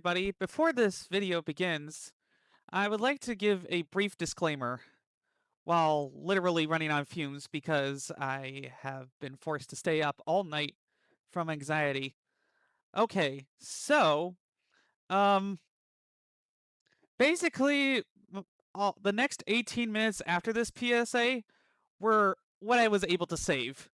everybody. Before this video begins, I would like to give a brief disclaimer while literally running on fumes because I have been forced to stay up all night from anxiety. Okay, so, um, basically, the next 18 minutes after this PSA were what I was able to save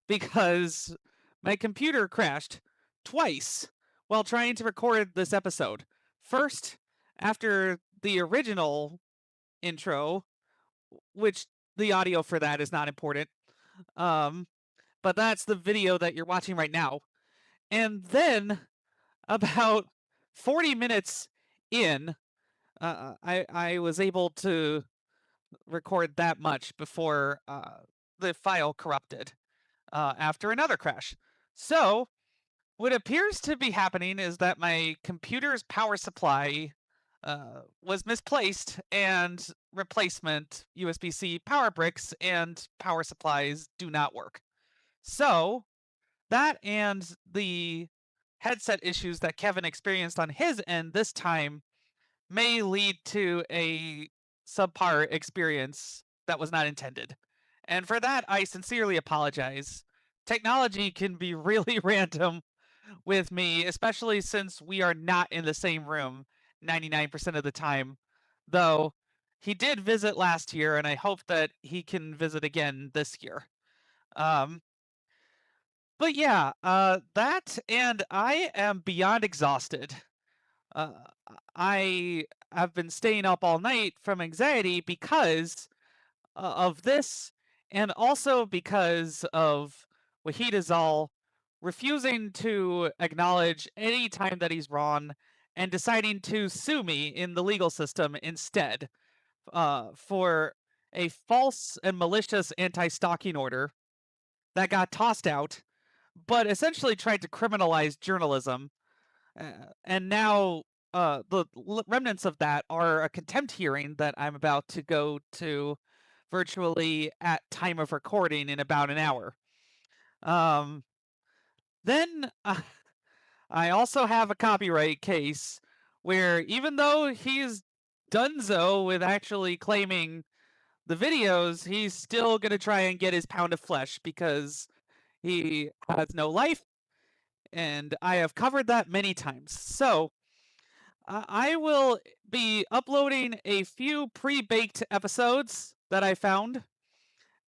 because my computer crashed twice while trying to record this episode. First, after the original intro, which the audio for that is not important, but that's the video that you're watching right now. And then, about 40 minutes in, I was able to record that much before the file corrupted after another crash. So, what appears to be happening is that my computer's power supply was misplaced, and replacement USB-C power bricks and power supplies do not work. So, that and the headset issues that Kevin experienced on his end this time may lead to a subpar experience that was not intended. And for that, I sincerely apologize. Technology can be really random with me, especially since we are not in the same room 99% of the time. Though he did visit last year, and I hope that he can visit again this year. But yeah, that and I am beyond exhausted. Uh, I have been staying up all night from anxiety because of this, and also because of Wahidazal refusing to acknowledge any time that he's wrong and deciding to sue me in the legal system instead for a false and malicious anti-stalking order that got tossed out, but essentially tried to criminalize journalism. And now the remnants of that are a contempt hearing that I'm about to go to virtually at time of recording in about an hour. Then I also have a copyright case where even though he's donezo with actually claiming the videos, he's still going to try and get his pound of flesh because he has no life, and I have covered that many times. So I will be uploading a few pre-baked episodes that I found,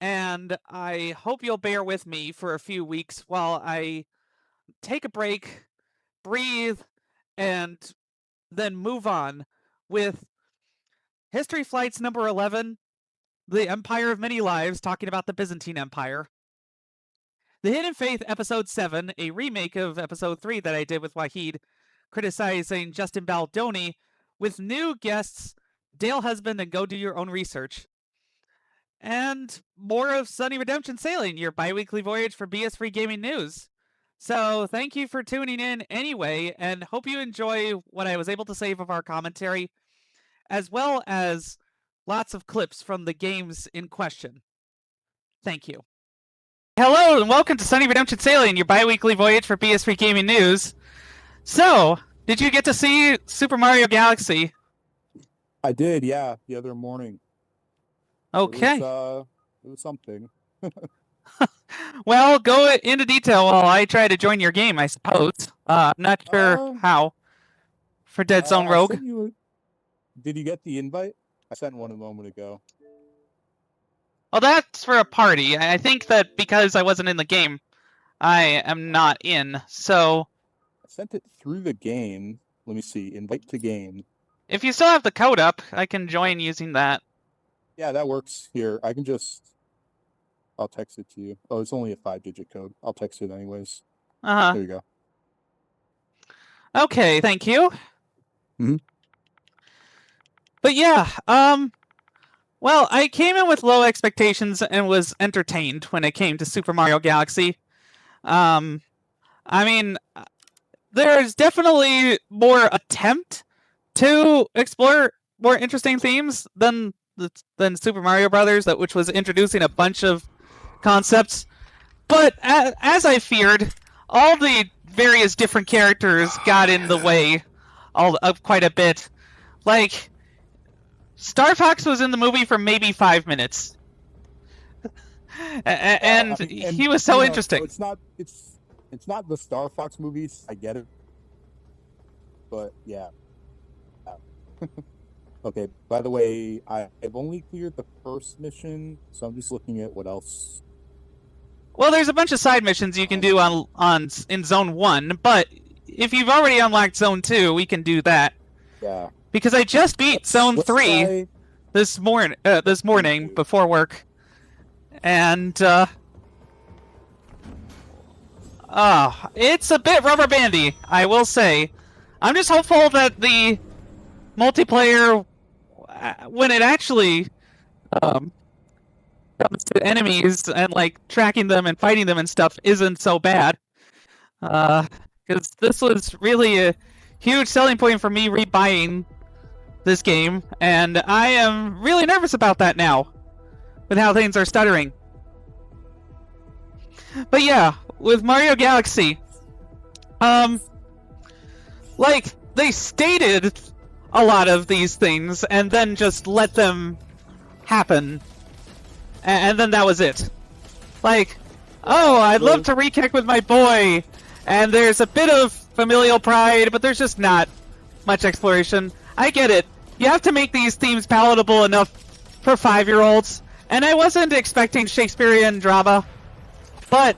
and I hope you'll bear with me for a few weeks while I take a break, breathe, and then move on with History Flights number 11, The Empire of Many Lives, talking about the Byzantine Empire. The Hidden Faith episode 7, a remake of episode 3 that I did with Wahid, criticizing Justin Baldoni, with new guests Dale Husband and Go Do Your Own Research. And more of SunnyRedemption Sailing, your biweekly voyage for BS Free Gaming News. So thank you for tuning in anyway, and hope you enjoy what I was able to save of our commentary, as well as lots of clips from the games in question. Thank you. Hello, and welcome to SunnyRedemption Sailing, your bi-weekly voyage for BS Free Gaming News. So, did you get to see Super Mario Galaxy? I did, yeah, the other morning. Okay. It was something. Well, go into detail while I try to join your game, I suppose. Not sure how. For Deadzone Rogue. Did you get the invite? I sent one a moment ago. Well, that's for a party. I think that because I wasn't in the game, I am not in, so... I sent it through the game. Let me see. Invite to game. If you still have the code up, I can join using that. Yeah, that works. Here, I can just... I'll text it to you. Oh, it's only a 5-digit code. I'll text it anyways. Uh-huh. There you go. Okay, thank you. Mm-hmm. But yeah, well, I came in with low expectations and was entertained when it came to Super Mario Galaxy. I mean, there's definitely more attempt to explore more interesting themes than Super Mario Brothers, which was introducing a bunch of concepts. But as I feared, all the various different characters got in the way quite a bit. Like, Star Fox was in the movie for maybe 5 minutes, and he was so interesting. So it's not the Star Fox movies. I get it, but yeah. Okay. By the way, I've only cleared the first mission, so I'm just looking at what else. Well, there's a bunch of side missions you can do in Zone 1, but if you've already unlocked Zone 2, we can do that. Yeah. Because I just beat Zone 3 this morning before work. And it's a bit rubber bandy, I will say. I'm just hopeful that the multiplayer, when it actually comes to enemies and like tracking them and fighting them and stuff, isn't so bad. Because this was really a huge selling point for me rebuying this game, and I am really nervous about that now, with how things are stuttering. But yeah, with Mario Galaxy, like, they stated a lot of these things, and then just let them happen, and then that was it. Like, oh, I'd love to reconnect with my boy, and there's a bit of familial pride, but there's just not much exploration. I get it. You have to make these themes palatable enough for 5-year-olds, and I wasn't expecting Shakespearean drama, but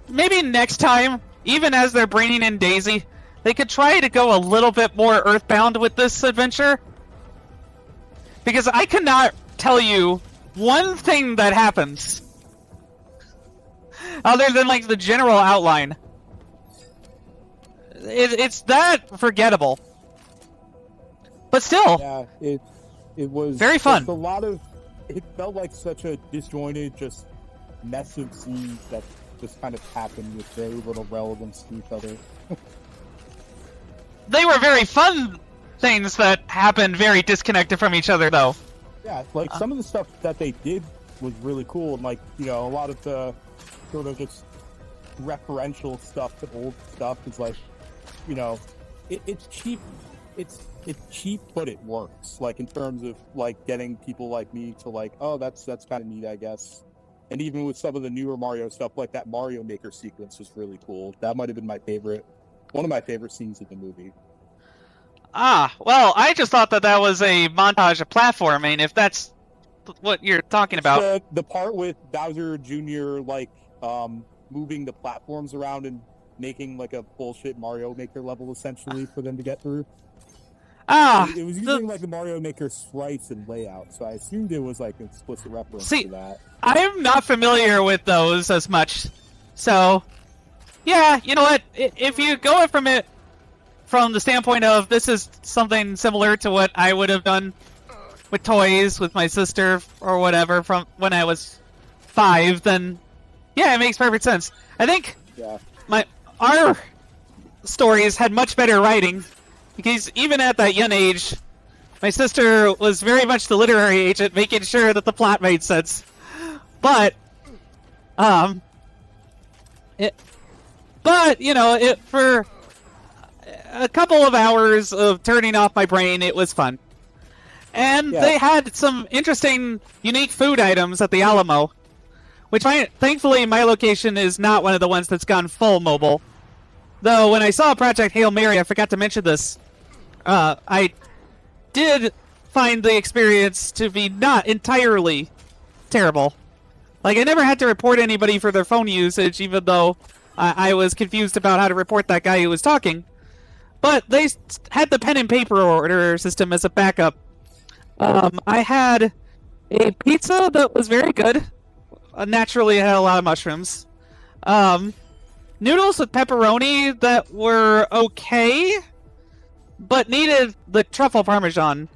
maybe next time, even as they're bringing in Daisy, they could try to go a little bit more earthbound with this adventure. Because I cannot tell you one thing that happens, other than like the general outline. It's that forgettable. But still, yeah, it was very fun. A lot of it felt like such a disjointed, just mess of scenes that just kind of happened with very little relevance to each other. They were very fun things that happened very disconnected from each other, though. Yeah, like some of the stuff that they did was really cool, and like, you know, a lot of the sort of just referential stuff to old stuff is like, you know, it's cheap. It's cheap, but it works. Like in terms of like getting people like me to like, oh, that's kind of neat, I guess. And even with some of the newer Mario stuff, like that Mario Maker sequence was really cool. That might have been one of my favorite scenes in the movie. Ah, well, I just thought that was a montage of platforming, if that's what you're talking about. The part with Bowser Jr. like moving the platforms around and making like a bullshit Mario Maker level essentially for them to get through. It was using like the Mario Maker sprites and layout, so I assumed it was like an explicit reference to that. I'm not familiar with those as much, so yeah, you know what? If you go from it from the standpoint of this is something similar to what I would have done with toys with my sister or whatever from when I was 5, then yeah, it makes perfect sense. I think our stories had much better writing. Because even at that young age, my sister was very much the literary agent, making sure that the plot made sense. But, you know, for a couple of hours of turning off my brain, it was fun. And they had some interesting, unique food items at the Alamo, which thankfully my location is not one of the ones that's gone full mobile. Though when I saw Project Hail Mary, I forgot to mention this. I did find the experience to be not entirely terrible. Like, I never had to report anybody for their phone usage, even though I was confused about how to report that guy who was talking. But they had the pen and paper order system as a backup. I had a pizza that was very good. Naturally, it had a lot of mushrooms. Noodles with pepperoni that were okay, but needed the truffle parmesan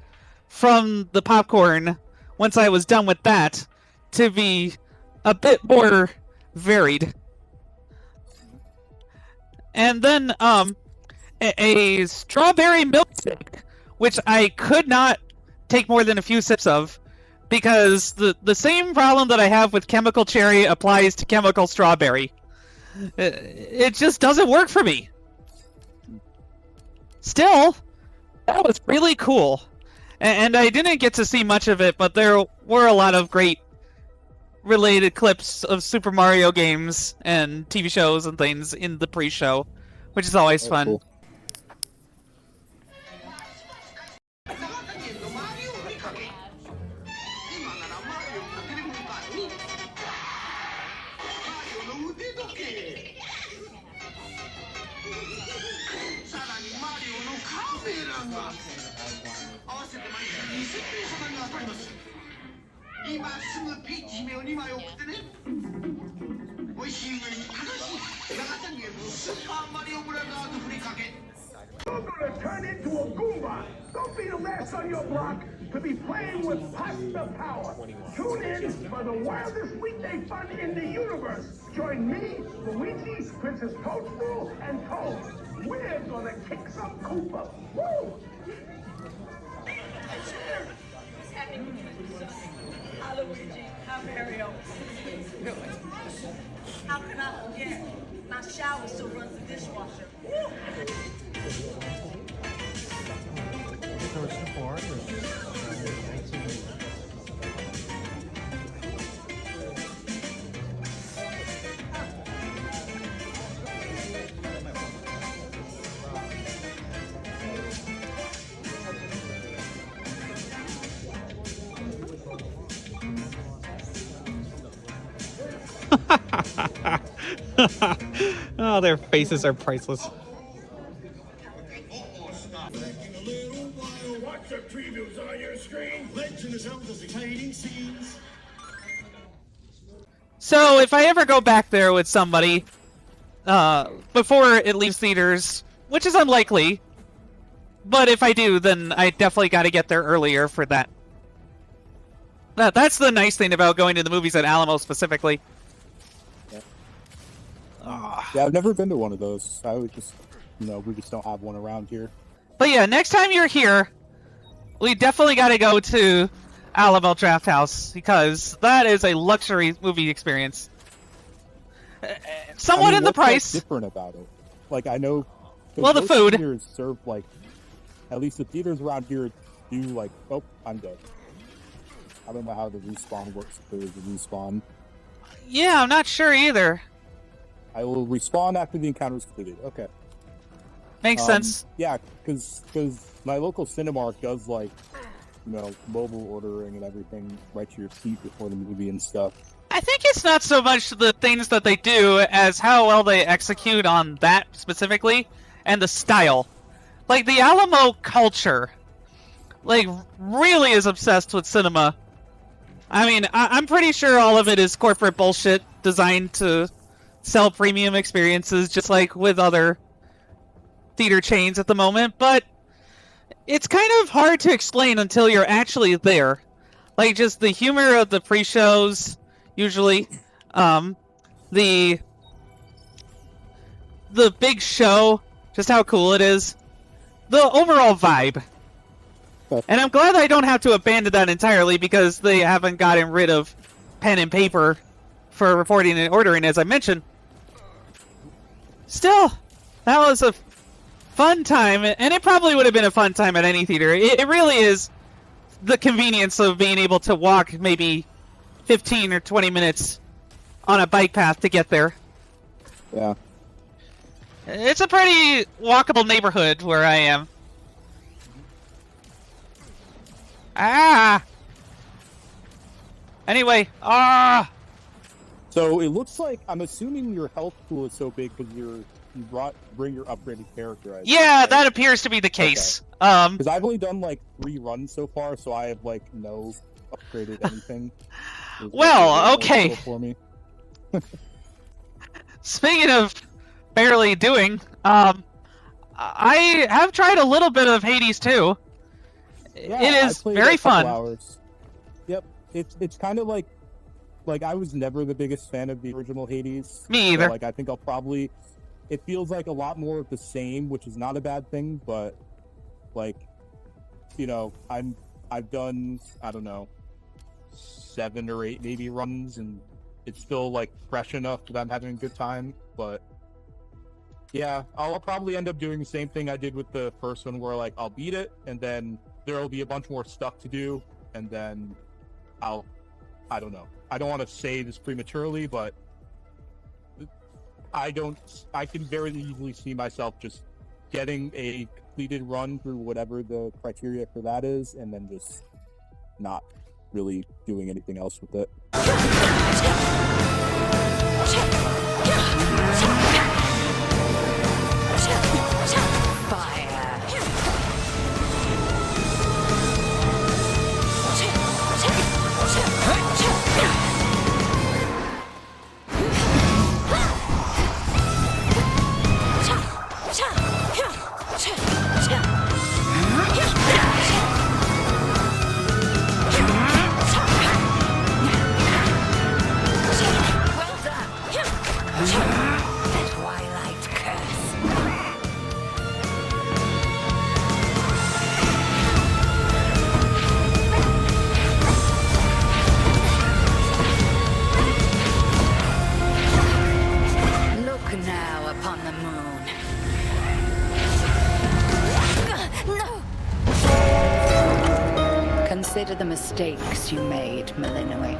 from the popcorn once I was done with that to be a bit more varied. And then a strawberry milkshake, which I could not take more than a few sips of, because the same problem that I have with chemical cherry applies to chemical strawberry. It just doesn't work for me. Still, That was really cool. And I didn't get to see much of it, but there were a lot of great related clips of Super Mario games and TV shows and things in the pre-show, which is always fun. Cool. You're gonna turn into a Goomba. Don't be the last on your block to be playing with pasta power. Tune in for the wildest weekday fun in the universe. Join me, Luigi, Princess Toadstool, and Toad. We're gonna kick some Koopa. Woo! Hi, Luigi. Hi, Mario. How can I forget? My shower still runs the dishwasher. Oh, their faces are priceless. Watch the previews on your screen. Legend of Zelda's exciting scenes. So if I ever go back there with somebody before it leaves theaters, which is unlikely, but if I do, then I definitely got to get there earlier for that. That's the nice thing about going to the movies at Alamo specifically. Yeah, I've never been to one of those. I would just, we just don't have one around here. But yeah, next time you're here, we definitely got to go to Alamo Drafthouse because that is a luxury movie experience. Somewhat in the what's price. Different about it, like I know. Well, the most food. Theaters serve at least the theaters around here do oh, I'm dead. I don't know how the respawn works. If there is a respawn. Yeah, I'm not sure either. I will respawn after the encounter is completed. Okay. Makes sense. Yeah, because my local Cinemark does mobile ordering and everything right to your seat before the movie and stuff. I think it's not so much the things that they do as how well they execute on that specifically and the style. Like the Alamo culture, really is obsessed with cinema. I mean, I'm pretty sure all of it is corporate bullshit designed to sell premium experiences, just like with other theater chains at the moment, but it's kind of hard to explain until you're actually there. Like, just the humor of the pre-shows, usually, the big show, just how cool it is, the overall vibe. And I'm glad I don't have to abandon that entirely because they haven't gotten rid of pen and paper for reporting and ordering, as I mentioned. Still, that was a fun time, and it probably would have been a fun time at any theater. It really is the convenience of being able to walk maybe 15 or 20 minutes on a bike path to get there. Yeah. It's a pretty walkable neighborhood where I am. Anyway, So it looks like, I'm assuming your health pool is so big because bring your upgraded character. Yeah, that appears to be the case. Okay. Because I've only done 3 runs so far, so I have no upgraded anything. Well, okay. For me. Speaking of barely doing, I have tried a little bit of Hades too. Yeah, it is very fun. Hours. Yep, it's kind of like I was never the biggest fan of the original Hades. Me either. So, I think I'll probably. It feels like a lot more of the same, which is not a bad thing, but I've done, I don't know, 7 or 8 maybe runs, and it's still fresh enough that I'm having a good time. But Yeah, I'll probably end up doing the same thing I did with the first one, where like I'll beat it, and then there will be a bunch more stuff to do, and then I don't know. I don't want to say this prematurely, but I can very easily see myself just getting a completed run through whatever the criteria for that is, and then just not really doing anything else with it. Consider the mistakes you made, Malinoi.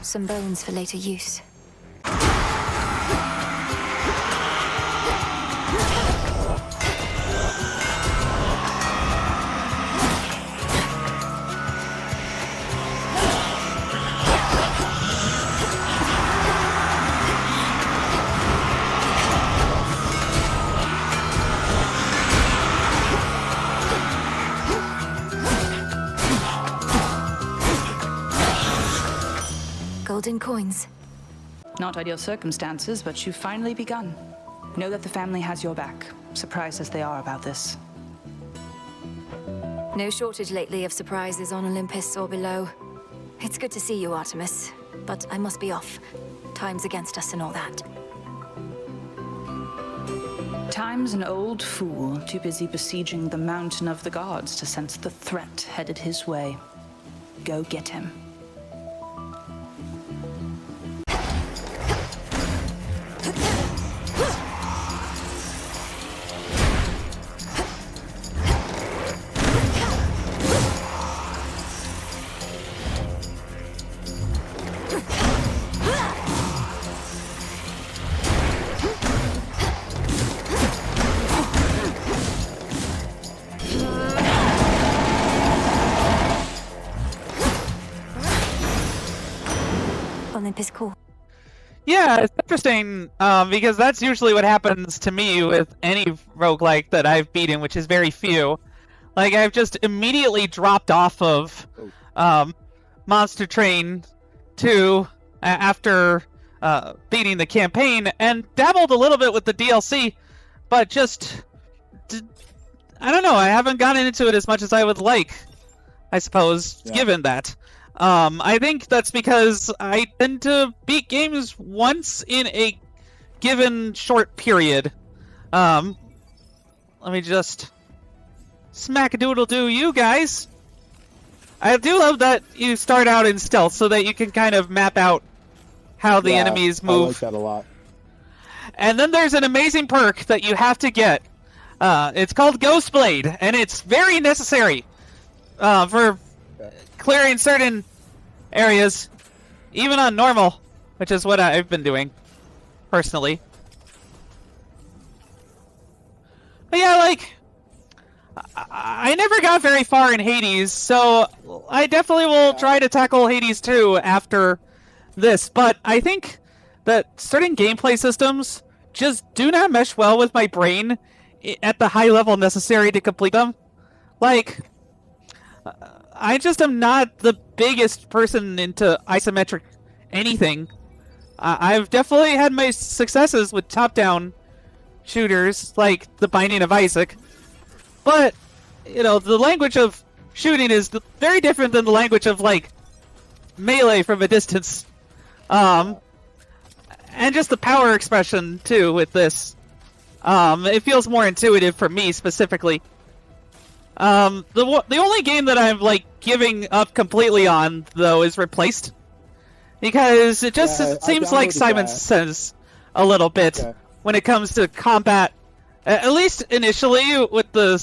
Some bones for later use. Golden coins. Not ideal circumstances, but you've finally begun. Know that the family has your back, surprised as they are about this. No shortage lately of surprises on Olympus or below. It's good to see you, Artemis, but I must be off. Time's against us and all that. Time's an old fool, too busy besieging the mountain of the gods to sense the threat headed his way. Go get him. Olympus cool. Yeah, it's interesting because that's usually what happens to me with any roguelike that I've beaten, which is very few. Like, I've just immediately dropped off of Monster Train 2 after beating the campaign and dabbled a little bit with the DLC, but just, I don't know, I haven't gotten into it as much as I would like, I suppose, given that. I think that's because I tend to beat games once in a given short period. Let me just smack-a-doodle-doo you guys. I do love that you start out in stealth so that you can kind of map out how the enemies move. I like that a lot. And then there's an amazing perk that you have to get. It's called Ghost Blade, and it's very necessary for clearing certain areas, even on normal, which is what I've been doing, personally. But yeah, like, I never got very far in Hades, so I definitely will try to tackle Hades 2 after this, but I think that certain gameplay systems just do not mesh well with my brain at the high level necessary to complete them. Like, I just am not the biggest person into isometric anything. I've definitely had my successes with top-down shooters, like The Binding of Isaac, but, you know, the language of shooting is very different than the language of, like, melee from a distance. And just the power expression, too, with this. It feels more intuitive for me, specifically. The only game that I'm, like, giving up completely on, though, is Replaced. Because it just seems like Simon Says a little bit when it comes to combat. At least initially, with the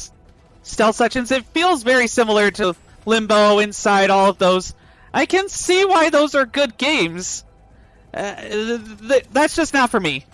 stealth sections, it feels very similar to Limbo, Inside, all of those. I can see why those are good games. That's just not for me.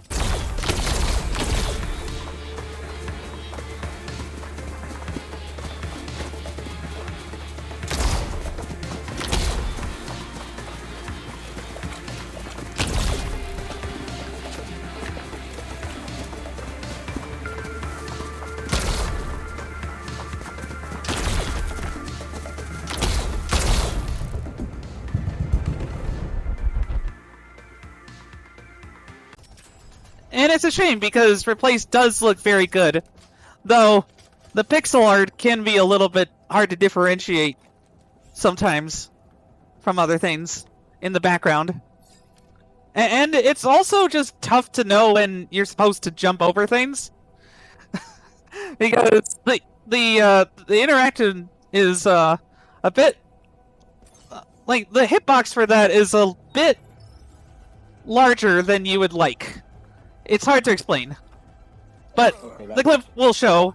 And it's a shame, because Replaced does look very good. Though, the pixel art can be a little bit hard to differentiate sometimes from other things in the background. And it's also just tough to know when you're supposed to jump over things. Because the interaction is a bit... like, the hitbox for that is a bit larger than you would like. It's hard to explain, but the clip will show.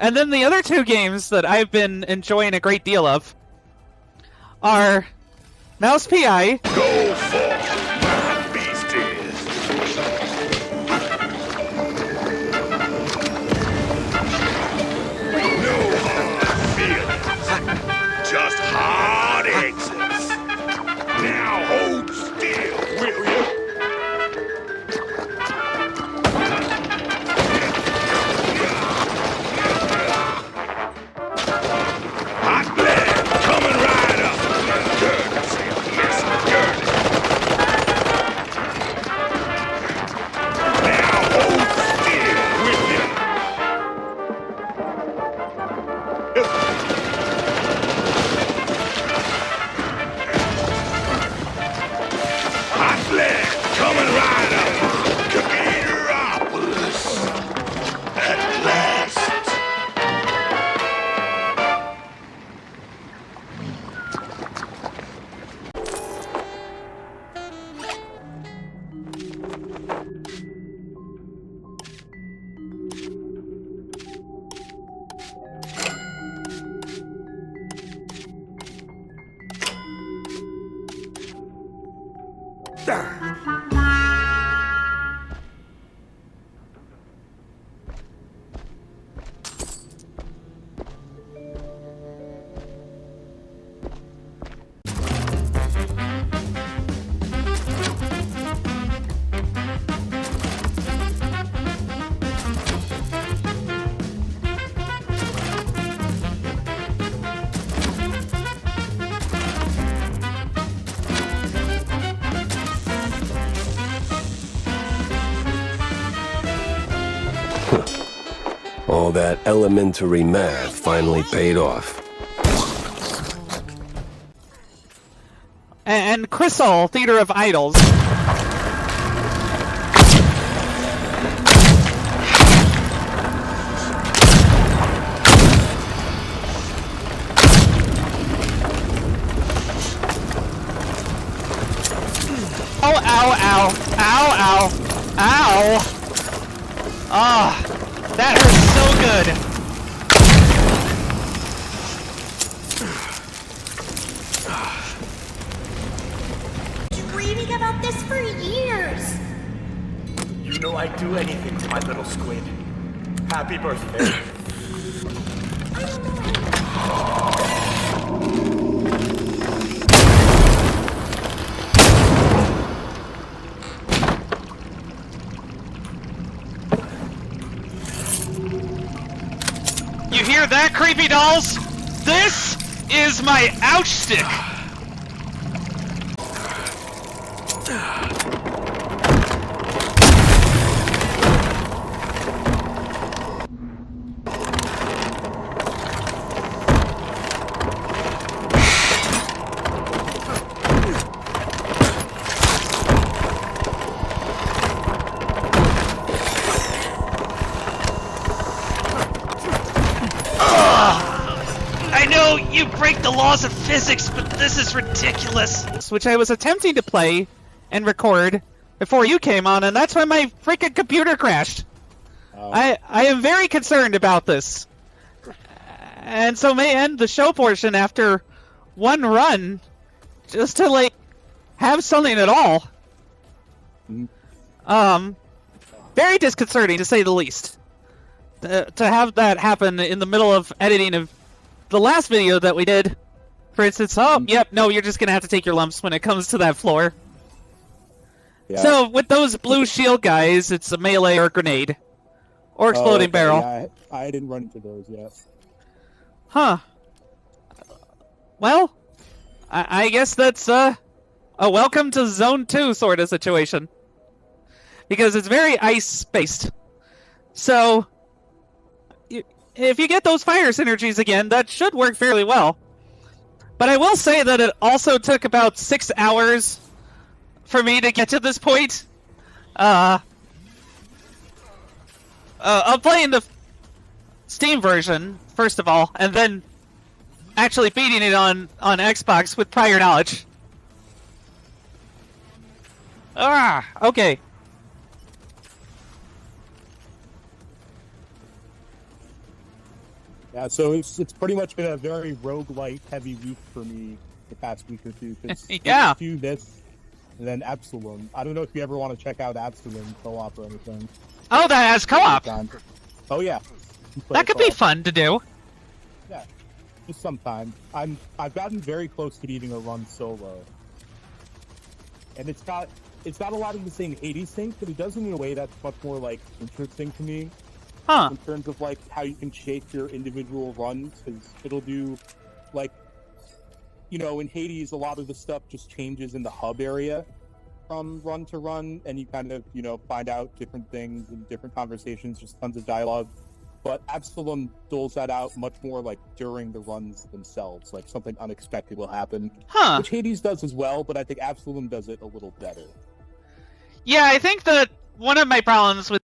And then the other two games that I've been enjoying a great deal of are mousepiforhire. Go forth, my beasties. No hard feelings, just hard exits. Now hold still, will you? Hot blood coming right up. Good, yes, good. Now hold still with you. Hot blood coming right up. Meteoropolis. At last. All that elementary math finally paid off. And Crisol, Theater of Idols. Ow, ow, ow, ow, ow! Ah, that hurts so good. Dreaming about this for years. You know I'd do anything for my little squid. Happy birthday. I don't know You hear that, creepy dolls? This is my ouch stick. I know you break the laws of physics, but this is ridiculous. Which I was attempting to play and record before you came on, and that's when my freaking computer crashed. Oh. I am very concerned about this. And so may end the show portion after one run just to, like, have something at all. Very disconcerting, to say the least. To have that happen in the middle of editing of the last video that we did, for instance. Oh, yep, no, you're just gonna have to take your lumps when it comes to that floor. Yeah. So, with those blue shield guys, it's a melee or grenade. Or exploding barrel. Yeah, I didn't run into those yet. Huh. Well, I guess that's a welcome to Zone 2 sort of situation. Because it's very ice-based. So, if you get those fire synergies again, that should work fairly well. But I will say that it also took about 6 hours for me to get to this point. Of playing the Steam version, first of all, and then actually beating it on Xbox with prior knowledge. Okay. Yeah, so it's pretty much been a very roguelite heavy week for me the past week or two. Yeah. Do this, and then Absalom. I don't know if you ever want to check out Absalom co-op or anything. Oh, that has co-op. Oh yeah. That could be fun to do. Yeah, just sometime. I've gotten very close to beating a run solo, and it's got a lot of the same Hades things, but it does it in a way that's much more like interesting to me. Huh. In terms of like how you can shape your individual runs, because it'll do, like, you know, in Hades a lot of the stuff just changes in the hub area from run to run, and you kind of, you know, find out different things and different conversations, just tons of dialogue. But Absalom doles that out much more like during the runs themselves, like something unexpected will happen. Huh. Which Hades does as well, but I think Absalom does it a little better. Yeah, I think that one of my problems with